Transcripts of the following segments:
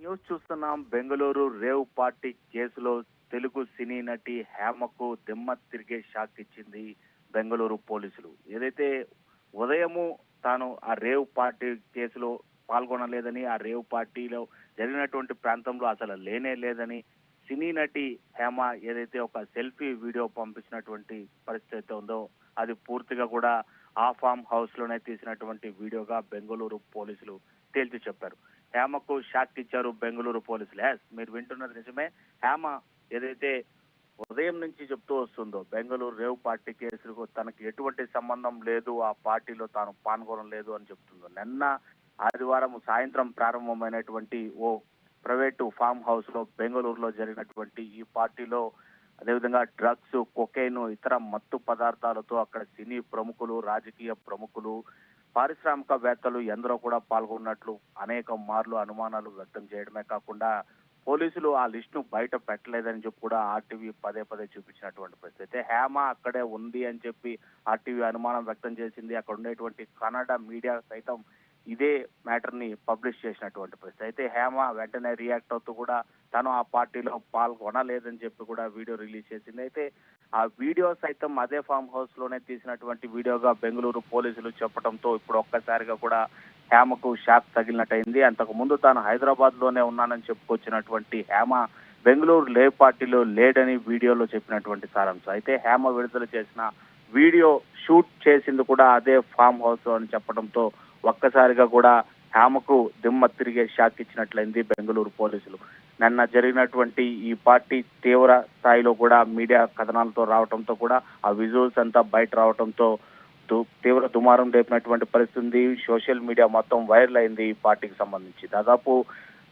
News చూస్తున్నాం. Bengaluru rave party కేసులో తెలుగు సినీ నటి హేమకు దిమ్మ తిరిగే షాక్ ఇచ్చింది బెంగళూరు పోలీసులు. ఏదైతే ఉదయము తాను ఆ రేవ్ పార్టీ కేసులో పాల్గొనలేదని, ఆ రేవ్ పార్టీలో జరిగినటువంటి ప్రాంతంలో అసలు లేనే లేదని సినీ నటి హేమ ఏదైతే ఒక సెల్ఫీ వీడియో పంపించినటువంటి పరిస్థితి అయితే ఉందో అది పూర్తిగా కూడా ఆ ఫామ్ హౌస్ లోనే తీసినటువంటి వీడియోగా బెంగళూరు పోలీసులు తేల్చి చెప్పారు. హేమకు షాక్ ఇచ్చారు బెంగళూరు పోలీసులు. మీరు వింటున్నది నిజమే. హేమ ఏదైతే ఉదయం నుంచి చెప్తూ వస్తుందో బెంగళూరు రేవ్ పార్టీ కేసులకు తనకి ఎటువంటి సంబంధం లేదు, ఆ పార్టీలో తాను పాల్గొనలేదు అని చెప్తుందో, నిన్న ఆదివారం సాయంత్రం ప్రారంభమైనటువంటి ఓ ప్రైవేటు ఫామ్ హౌస్ లో బెంగళూరులో జరిగినటువంటి ఈ పార్టీలో అదేవిధంగా డ్రగ్స్, కొకైన్, ఇతర మత్తు పదార్థాలతో అక్కడ సినీ ప్రముఖులు, రాజకీయ ప్రముఖులు, పారిశ్రామికవేత్తలు ఎందరో కూడా పాల్గొన్నట్లు అనేక మార్లు అనుమానాలు వ్యక్తం చేయడమే కాకుండా పోలీసులు ఆ లిస్ట్ ను బయట పెట్టలేదని చెప్పి కూడా ఆర్టీవీ పదే పదే చూపించినటువంటి పరిస్థితి. అయితే హేమ అక్కడే ఉంది అని చెప్పి ఆర్టీవీ అనుమానం వ్యక్తం చేసింది. అక్కడ ఉండేటువంటి కన్నడ మీడియా సైతం ఇదే మ్యాటర్ ని పబ్లిష్ చేసినటువంటి పరిస్థితి. అయితే హేమ వెంటనే రియాక్ట్ అవుతూ కూడా తను ఆ పార్టీలో పాల్గొనలేదని చెప్పి కూడా వీడియో రిలీజ్ చేసింది. అయితే ఆ వీడియో సైతం అదే ఫామ్ హౌస్ లోనే తీసినటువంటి వీడియోగా బెంగళూరు పోలీసులు చెప్పడంతో ఇప్పుడు ఒక్కసారిగా కూడా హేమకు షాక్ తగిలినట్టయింది. అంతకు ముందు తాను హైదరాబాద్ లోనే ఉన్నానని చెప్పుకొచ్చినటువంటి హేమ బెంగళూరు లేవ్ పార్టీలో లేడని వీడియోలో చెప్పినటువంటి సారాంశం. అయితే హేమ విడుదల చేసిన వీడియో షూట్ చేసింది కూడా అదే ఫామ్ హౌస్ అని చెప్పడంతో ఒక్కసారిగా కూడా హేమకు దిమ్మ తిరిగే షాక్ ఇచ్చినట్లయింది బెంగళూరు పోలీసులు. నిన్న జరిగినటువంటి ఈ పార్టీ తీవ్ర స్థాయిలో కూడా మీడియా కథనాలతో రావడంతో కూడా ఆ విజువల్స్ అంతా బయట రావడంతో తీవ్ర దుమారం రేపినటువంటి పరిస్థితి. సోషల్ మీడియా మొత్తం వైరల్ అయింది ఈ పార్టీకి సంబంధించి. దాదాపు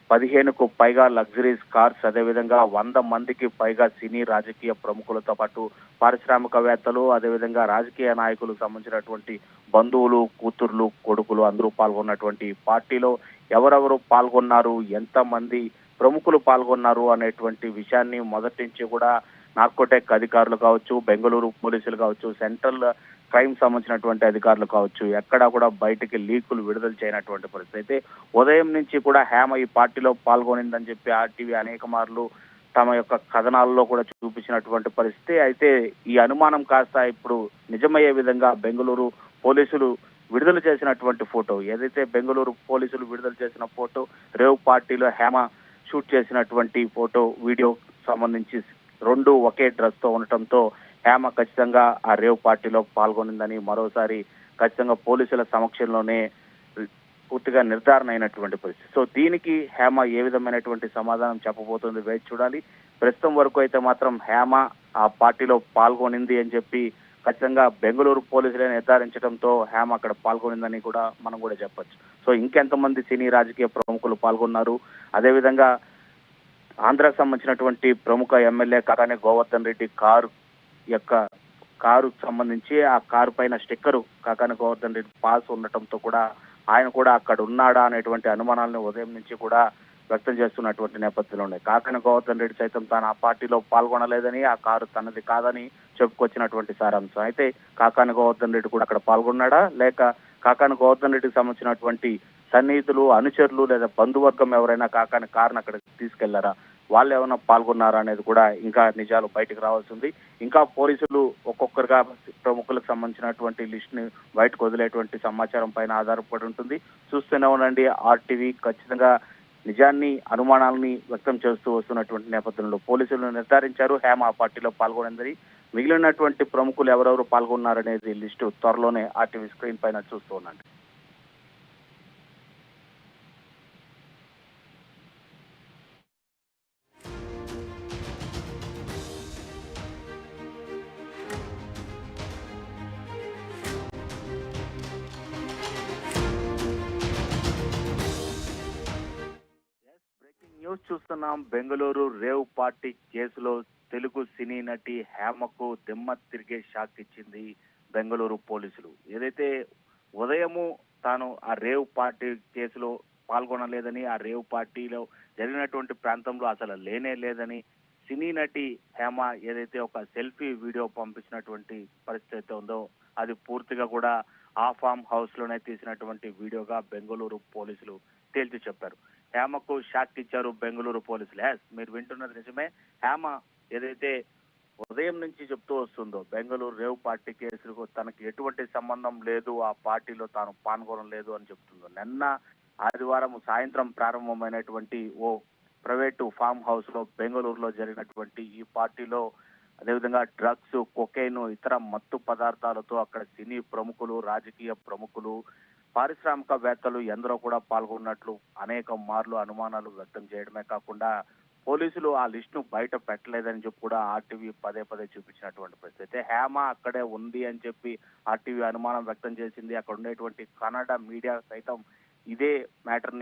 15కు పైగా లగ్జరీస్ కార్స్, అదేవిధంగా 100 మందికి పైగా సినీ రాజకీయ ప్రముఖులతో పాటు పారిశ్రామికవేత్తలు, అదేవిధంగా రాజకీయ నాయకులకు సంబంధించినటువంటి బంధువులు, కూతుర్లు, కొడుకులు అందరూ పాల్గొన్నటువంటి పార్టీలో ఎవరెవరు పాల్గొన్నారు, ఎంతమంది ప్రముఖులు పాల్గొన్నారు అనేటువంటి విషయాన్ని మొదటి నుంచి కూడా నార్కోటెక్ అధికారులు కావచ్చు, బెంగళూరు పోలీసులు కావచ్చు, సెంట్రల్ క్రైమ్ సంబంధించినటువంటి అధికారులు కావచ్చు, ఎక్కడా కూడా బయటికి లీకులు విడుదల చేయనటువంటి పరిస్థితి. అయితే ఉదయం నుంచి కూడా హేమ ఈ పార్టీలో పాల్గొనిందని చెప్పి ఆర్టీవీ అనేక మార్లు తమ యొక్క కథనాల్లో కూడా చూపించినటువంటి పరిస్థితి. అయితే ఈ అనుమానం కాస్త ఇప్పుడు నిజమయ్యే విధంగా బెంగళూరు పోలీసులు విడుదల చేసినటువంటి ఫోటో, ఏదైతే బెంగళూరు పోలీసులు విడుదల చేసిన ఫోటో రేవ్ పార్టీలో హేమ షూట్ చేసినటువంటి ఫోటో, వీడియో సంబంధించి రెండు ఒకే డ్రెస్ తో ఉండటంతో హేమ ఖచ్చితంగా ఆ రేవ్ పార్టీలో పాల్గొనిందని మరోసారి ఖచ్చితంగా పోలీసుల సమక్షంలోనే పూర్తిగా నిర్ధారణ అయినటువంటి పరిస్థితి. సో దీనికి హేమ ఏ విధమైనటువంటి సమాధానం చెప్పబోతుంది వేచి చూడాలి. ప్రస్తుతం వరకు అయితే మాత్రం హేమ ఆ పార్టీలో పాల్గొనింది అని చెప్పి ఖచ్చితంగా బెంగళూరు పోలీసులే నిర్ధారించడంతో హేమ అక్కడ పాల్గొనిందని కూడా మనం కూడా చెప్పొచ్చు. సో ఇంకెంతమంది సినీ రాజకీయ ప్రముఖులు పాల్గొన్నారు, అదేవిధంగా ఆంధ్రాకు సంబంధించినటువంటి ప్రముఖ ఎమ్మెల్యే కాకాని గోవర్ధన్ రెడ్డి కారు సంబంధించి ఆ కారు పైన స్టిక్కరు కాకాని గోవర్ధన్ రెడ్డి పాస్ ఉండటంతో కూడా ఆయన కూడా అక్కడ ఉన్నాడా అనేటువంటి అనుమానాలను ఉదయం నుంచి కూడా వ్యక్తం చేస్తున్నటువంటి నేపథ్యంలో ఉన్నాయి. కాకాని గోవర్ధన్ రెడ్డి సైతం తాను ఆ పార్టీలో పాల్గొనలేదని, ఆ కారు తనది కాదని చెప్పుకొచ్చినటువంటి సారాంశం. అయితే కాకాని గోవర్ధన్ రెడ్డి కూడా అక్కడ పాల్గొన్నాడా, లేక కాకాని గోవర్ధన్ రెడ్డికి సంబంధించినటువంటి సన్నిహితులు, అనుచరులు లేదా బంధువర్గం ఎవరైనా కాకాని కారును అక్కడ తీసుకెళ్లారా, వాళ్ళు ఏమైనా పాల్గొన్నారా అనేది కూడా ఇంకా నిజాలు బయటకు రావాల్సింది. ఇంకా పోలీసులు ఒక్కొక్కరుగా ప్రముఖులకు సంబంధించినటువంటి లిస్ట్ ని బయటకు వదిలేటువంటి సమాచారం పైన ఆధారపడి ఉంటుంది. చూస్తూనే ఉండండి ఆర్టీవీ. ఖచ్చితంగా నిజాన్ని, అనుమానాలని వ్యక్తం చేస్తూ వస్తున్నటువంటి నేపథ్యంలో పోలీసులు నిర్ధారించారు హేమ ఆ పార్టీలో పాల్గొనిందని. మిగిలినటువంటి ప్రముఖులు ఎవరెవరు పాల్గొన్నారనేది లిస్టు త్వరలోనే ఆర్టీవీ స్క్రీన్ పైన చూస్తూ ఉండండి. బ్రేకింగ్ న్యూస్ చూస్తున్నాం. బెంగళూరు రేవ్ పార్టీ కేసులో తెలుగు సినీ నటి హేమకు దిమ్మ తిరిగే షాక్ ఇచ్చింది బెంగళూరు పోలీసులు. ఏదైతే ఉదయము తాను ఆ రేవ్ పార్టీ కేసులో పాల్గొనలేదని, ఆ రేవ్ పార్టీలో జరిగినటువంటి ప్రాంతంలో అసలు లేనే లేదని సినీ నటి హేమ ఏదైతే ఒక సెల్ఫీ వీడియో పంపించినటువంటి పరిస్థితి అయితే ఉందో అది పూర్తిగా కూడా ఆ ఫామ్ హౌస్ లోనే తీసినటువంటి వీడియోగా బెంగళూరు పోలీసులు తేల్చి చెప్పారు. హేమకు షాక్ ఇచ్చారు బెంగళూరు పోలీసులు. మీరు వింటున్నది నిజమే. హేమ ఏదైతే ఉదయం నుంచి చెప్తూ వస్తుందో బెంగళూరు రేవ్ పార్టీ కేసులకు తనకి ఎటువంటి సంబంధం లేదు, ఆ పార్టీలో తాను పాల్గొనడం లేదు అని చెప్తుందో. నిన్న ఆదివారం సాయంత్రం ప్రారంభమైనటువంటి ఓ ప్రైవేటు ఫామ్ హౌస్ లో బెంగళూరులో జరిగినటువంటి ఈ పార్టీలో అదేవిధంగా డ్రగ్స్, కొకైన్, ఇతర మత్తు పదార్థాలతో అక్కడ సినీ ప్రముఖులు, రాజకీయ ప్రముఖులు, పారిశ్రామికవేత్తలు ఎందరో కూడా పాల్గొన్నట్లు అనేక మార్లు అనుమానాలు వ్యక్తం చేయడమే కాకుండా పోలీసులు ఆ లిస్ట్ ను బయట పెట్టలేదని చెప్పి కూడా ఆర్టీవీ పదే పదే చూపించినటువంటి పరిస్థితి. అయితే హేమ అక్కడే ఉంది అని చెప్పి ఆర్టీవీ అనుమానం వ్యక్తం చేసింది. అక్కడ ఉండేటువంటి కన్నడ మీడియా సైతం ఇదే మ్యాటర్ ని